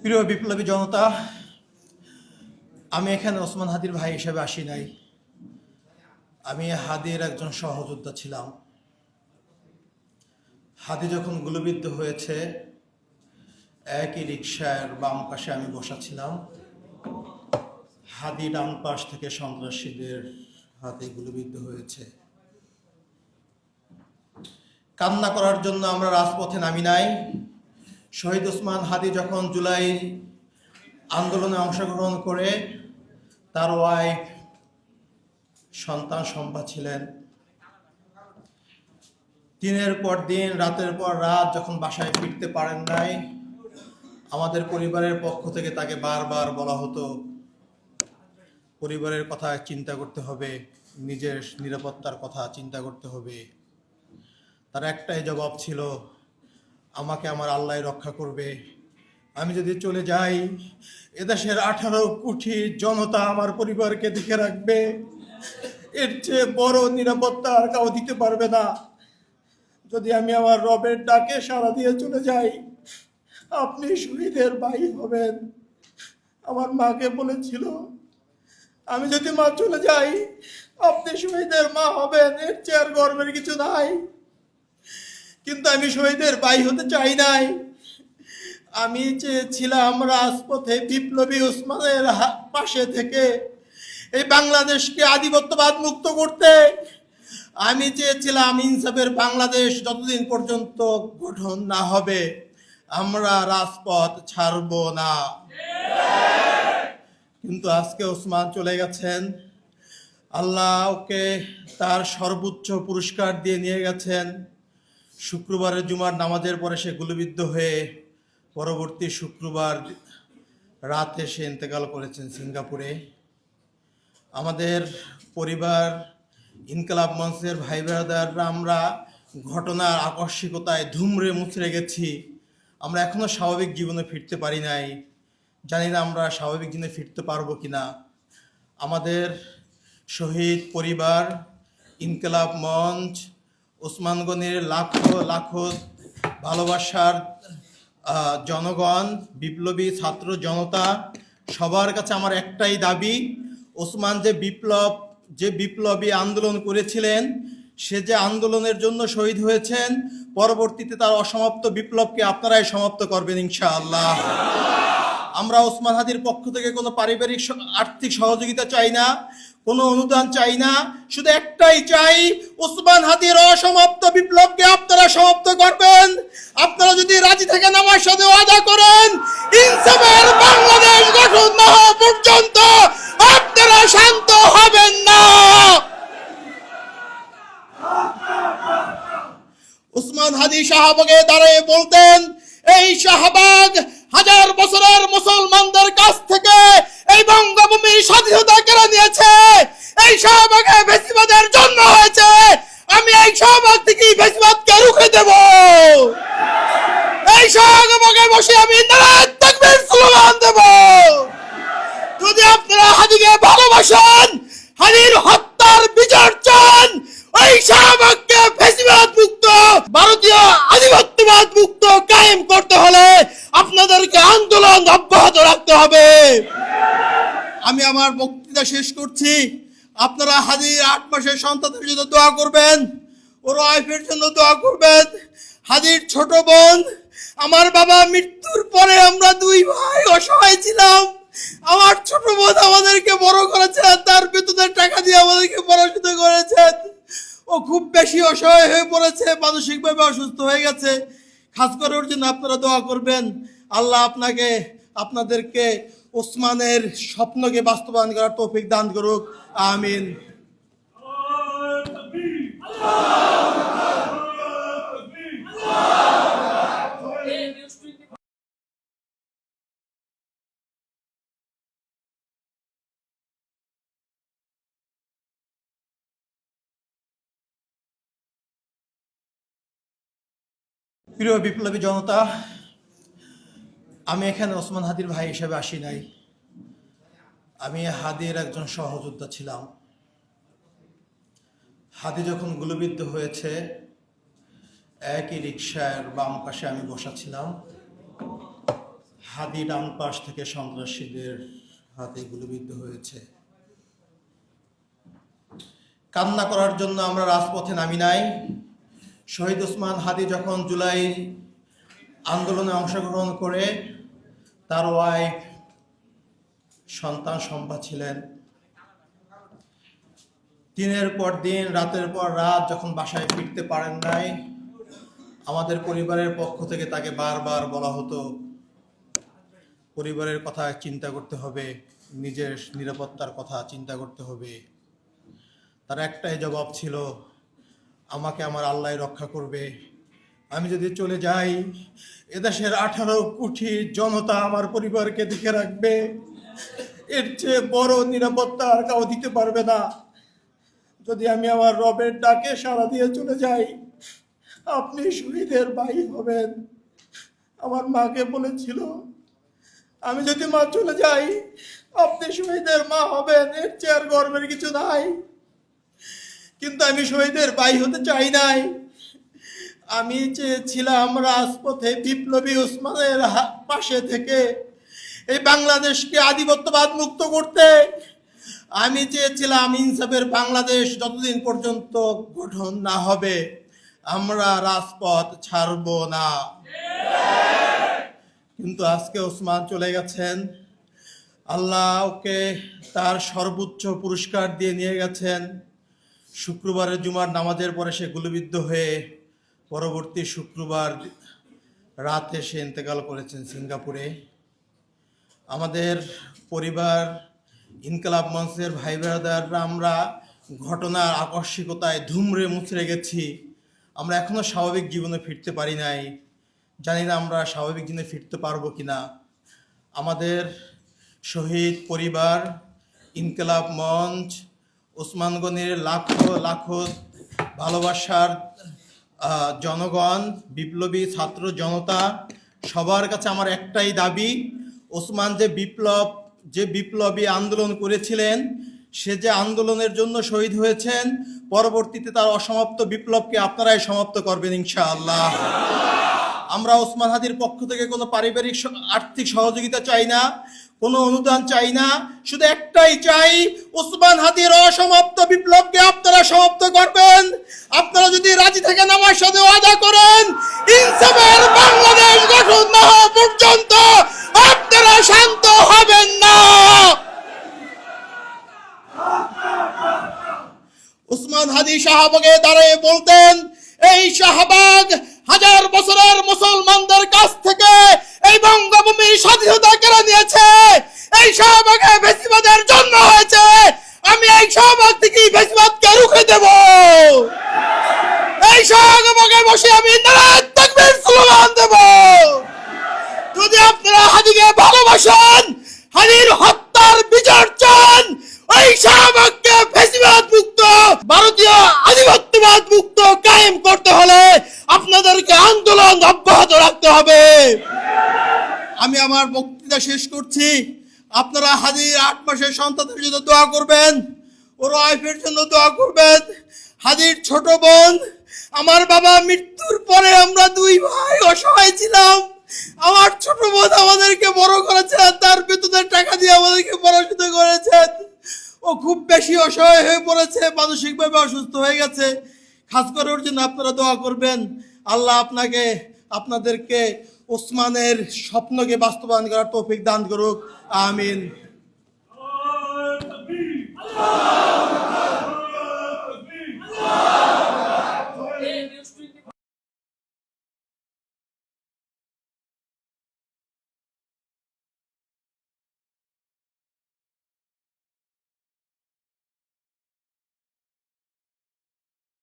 প্রিয় বিপ্লবী জনতা, আমি এখানে ওসমান হাদির ভাই হিসেবে আসি নাই। আমি হাদির একজন সহযোদ্ধা ছিলাম। হাদি যখন গুলিবিদ্ধ হয়েছে, একই রিকশার বাম পাশে আমি বসা ছিলাম। হাদি ডান পাশ থেকে সন্ত্রাসীদের হাতে গুলিবিদ্ধ হয়েছে। কান্না করার জন্য আমরা রাজপথে নামি নাই। শহীদ ওসমান হাদি যখন জুলাই আন্দোলনে অংশগ্রহণ করে তার ওয়াইফ সন্তান সম্ভা ছিলেন, দিনের পর দিন রাতের পর রাত যখন বাসায় ফিরতে পারেন নাই, আমাদের পরিবারের পক্ষ থেকে তাকে বারবার বলা হতো পরিবারের কথা চিন্তা করতে হবে, নিজের নিরাপত্তার কথা চিন্তা করতে হবে। তার একটাই জবাব ছিল, আমাকে আমার আল্লাহ রক্ষা করবে। আমি যদি চলে যাই, এদেশের 18 কোটি জনতা আমার পরিবারকে দেখে রাখবে। এর চেয়ে বড় নিরাপত্তা আর কাউ দিতে পারবে না। যদি আমি আমার রবের ডাকে সাড়া দিয়ে চলে যাই, আপনি শহীদের ভাই হবেন। আমার মাকে বলেছিল, আমি যদি মা চলে যাই, আপনি শহীদের মা হবেন। এর চেয়ে আর গর্বের কিছু নাই। কিন্তু আমি শহীদের ভাই হতে চাই নাই। আমি চেয়েছিলাম রাজপথে বিপ্লবী ওসমানের পাশে থেকে এই বাংলাদেশকে আধিপত্যবাদ মুক্ত করতে। আমি চেয়েছিলাম ইনসাফের বাংলাদেশ যতদিন পর্যন্ত গঠন না হবে, আমরা রাজপথ ছাড়ব না। কিন্তু আজকে ওসমান চলে গেছেন। আল্লাহ ওকে তার সর্বোচ্চ পুরস্কার দিয়ে নিয়ে গেছেন। শুক্রবারের জুমার নামাজের পরে সে গুলিবিদ্ধ হয়ে পরবর্তী শুক্রবার রাতে সে ইন্তেকাল করেছেন সিঙ্গাপুরে। আমাদের পরিবার, ইনকলাব মঞ্চের ভাই ব্রাদাররা আমরা ঘটনার আকস্মিকতায় ধুমড়ে মুচড়ে গেছি। আমরা এখনো স্বাভাবিক জীবনে ফিরতে পারি নাই। জানি না আমরা স্বাভাবিক জীবনে ফিরতে পারবো কিনা। আমাদের শহীদ পরিবার, ইনকলাব মঞ্চ, ওসমান গনির লাখো লাখো ভালোবাসার জনগণ, বিপ্লবী ছাত্র জনতা, সবার কাছে আমার একটাই দাবি, ওসমান যে বিপ্লবী আন্দোলন করেছিলেন, সে যে আন্দোলনের জন্য শহীদ হয়েছেন, পরবর্তীতে তার অসমাপ্ত বিপ্লবকে আপনারাই সমাপ্ত করবেন ইনশাআল্লাহ। আমরা ওসমান হাদির পক্ষ থেকে কোনো পারিবারিক আর্থিক সহযোগিতা চাই না, কোনো অনুদান চাই না। শুধু একটাই চাই, ওসমান হাদির অসমাপ্ত বিপ্লবকে আপনারা সমাপ্ত করবেন। আপনারা যদি রাজি থাকেন, আমার সাথে ওয়াদা করেন, ইনসাফের বাংলাদেশ গঠন না হওয়া পর্যন্ত আপনারা শান্ত হবেন না। ওসমান হাদি শাহবাগে দাঁড়িয়ে বলতেন, এই শাহবাগ হাজার বছরের মুসলমানদের কাছ থেকে এই বঙ্গভূমির স্বাধীনতা কেড়ে নিয়েছে। এই শাহবাগে ফ্যাসিবাদের জন্ম হয়েছে। আমি এই শাহবাগ থেকে ফ্যাসিবাদকে রুখে দেব। এই শাহবাগে বসে আমি নারায়ে তাকবীর স্লোগান দেব। যদি আপনারা হাদিকে ভালোবাসেন, হাদির হত্যার বিচার চান, ওই শাহবাগকে ফ্যাসিবাদ মুক্ত, ভারতীয় আধিপত্যবাদ মুক্ত কায়েম করতে হলে আপনাদেরকে আন্দোলন অব্যাহত রাখতে হবে। আমি আমার বক্তৃতা শেষ করছি। আপনারা হাদির 8 মাসের সন্তানের জন্য দোয়া করবেন, ওর ওয়াইফের জন্য দোয়া করবেন। হাদির ছোট বোন, আমার বাবা মৃত্যুর পরে আমরা 2 ভাই অসহায় ছিলাম। আমার ছোট বোন আমাদেরকে বড় করেছেন, তার বেতনের টাকা দিয়ে আমাদেরকে পড়াশোনা করেছেন। ও খুব বেশি অসহায় হয়ে পড়েছে, মানসিকভাবে অসুস্থ হয়ে গেছে। খাস করে ওর জন্য আপনারা দোয়া করবেন। আল্লাহ আপনাদেরকে ওসমানের স্বপ্নকে বাস্তবায়ন করার তৌফিক দান করুক। আমিন। প্রিয় বিপ্লবী জনতা, আমি এখানে ওসমান হাদির ভাই হিসেবে আসি নাই। আমি হাদির একজন সহযোদ্ধা ছিলাম। হাদি যখন গুলিবিদ্ধ হয়েছে, একই রিকশার বাম পাশে আমি বসা ছিলাম। হাদি ডান পাশ থেকে সন্ত্রাসীদের হাতে গুলিবিদ্ধ হয়েছে। কান্না করার জন্য আমরা রাজপথে নামি নাই। শহীদ ওসমান হাদি যখন জুলাই আন্দোলনে অংশগ্রহণ করে তার ওয়াইফ সন্তান শম্পা ছিলেন, দিনের পর দিন রাতের পর রাত যখন বাসায় ফিরতে পারেন নাই, আমাদের পরিবারের পক্ষ থেকে তাকে বারবার বলা হতো পরিবারের কথা চিন্তা করতে হবে, নিজের নিরাপত্তার কথা চিন্তা করতে হবে। তার একটাই জবাব ছিল, আমাকে আমার আল্লাহ রক্ষা করবে। আমি যদি চলে যাই এদেশের 18 কোটি জনতা আমার পরিবারকে দেখে রাখবে, এর চেয়ে বড় নিরাপত্তা আর কাউ দিতে পারবে না। যদি আমি আমার রবের ডাকে সাড়া দিয়ে চলে যাই, আপনি শহীদের ভাই হবেন। আমার মাকে বলেছিল, আমি যদি মা চলে যাই আপনি শহীদের মা হবেন, এর চেয়ে আর গর্বের কিছু নাই। কিন্তু আমি শহীদের ভাই হতে চাই নাই। আমি চেয়েছিলাম রাজপথে বিপ্লবী ওসমানের পাশে থেকে এই বাংলাদেশকে আধিপত্যবাদ মুক্ত করতে। আমি চেয়েছিলাম ইনসাফের বাংলাদেশ যতদিন পর্যন্ত গঠন না হবে আমরা রাজপথ ছাড়ব না। কিন্তু আজকে ওসমান চলে গেছেন, আল্লাহ ওকে তার সর্বোচ্চ পুরস্কার দিয়ে নিয়ে গেছেন। শুক্রবারের জুমার নামাজের পরে সে গুলিবিদ্ধ হয়ে পরবর্তী শুক্রবার রাতে সে ইন্তেকাল করেছেন সিঙ্গাপুরে। আমাদের পরিবার, ইনকলাব মঞ্চের ভাই ব্রাদাররা আমরা ঘটনার আকস্মিকতায় ধুমড়ে মুচড়ে গেছি। আমরা এখনো স্বাভাবিক জীবনে ফিরতে পারি নাই। জানি না আমরা স্বাভাবিক জীবনে ফিরতে পারবো কিনা। আমাদের শহীদ পরিবার, ইনকলাব মঞ্চ, ওসমানগণের লাখো লাখো ভালোবাসার জনগণ, বিপ্লবী ছাত্র জনতা, সবার কাছে আমার একটাই দাবি, ওসমান যে বিপ্লবী আন্দোলন করেছিলেন, সে যে আন্দোলনের জন্য শহীদ হয়েছেন, পরবর্তীতে তার অসমাপ্ত বিপ্লবকে আপনারাই সমাপ্ত করবেন ইনশাআল্লাহ। আমরা ওসমান হাদির পক্ষ থেকে কোনো পারিবারিক আর্থিক সহযোগিতা চাই না, কোনো অনুদান চাই না, শুধু একটাই চাই, ওসমান হাদির অসমাপ্ত বিপ্লবকে আপনারা সমাপ্ত করবেন। আপনারা যদি রাজি থাকেন আমার সাথে ওয়াদা করেন, ইনসাফের বাংলাদেশ গঠন না হওয়া পর্যন্ত আপনারা শান্ত হবেন না। ওসমান হাদি শাহবাগে দাঁড়িয়ে বলতেন, এই শাহবাগ হাজার বছরের মুসলমানদের কাছ থেকে এই বঙ্গভূমির স্বাধীনতা কেড়ে নিয়েছে। এই শাহবাগে ফ্যাসিবাদের জন্ম হয়েছে। আমি এই শাহবাগ থেকে ফ্যাসিবাদকে রুখে দেব। এই শাহবাগে বসে আমি নারায়ে তাকবীর স্লোগান দেব। যদি আপনারা হাদিকে ভালোবাসেন, হাদির হত্যার বিচার চান, ওই শাহবাগকে ফ্যাসিবাদ মুক্ত, ভারতীয় আধিপত্যবাদ মুক্ত কায়েম করতে হলে আপনাদেরকে আন্দোলন অব্যাহত রাখতে হবে। আমি আমার বক্তৃতা শেষ করছি। আপনারা হাদির 8 মাসের সন্তানের জন্য দোয়া করবেন, ওর ওয়াইফের জন্য দোয়া করবেন। হাদির ছোট বোন, আমার বাবা মৃত্যুর পরে আমরা 2 ভাই অসহায় ছিলাম। আমার ছোট বোন আমাদেরকে বড় করেছেন, তার বেতনের টাকা দিয়ে আমাদেরকে পড়াশোনা করেছেন। ও খুব বেশি অসহায় হয়ে পড়েছে, মানসিকভাবে অসুস্থ হয়ে গেছে। খাস করে ওর জন্য আপনারা দোয়া করবেন। আল্লাহ আপনাদেরকে ওসমানের স্বপ্নকে বাস্তবায়ন করার তৌফিক দান করুক। আমিন।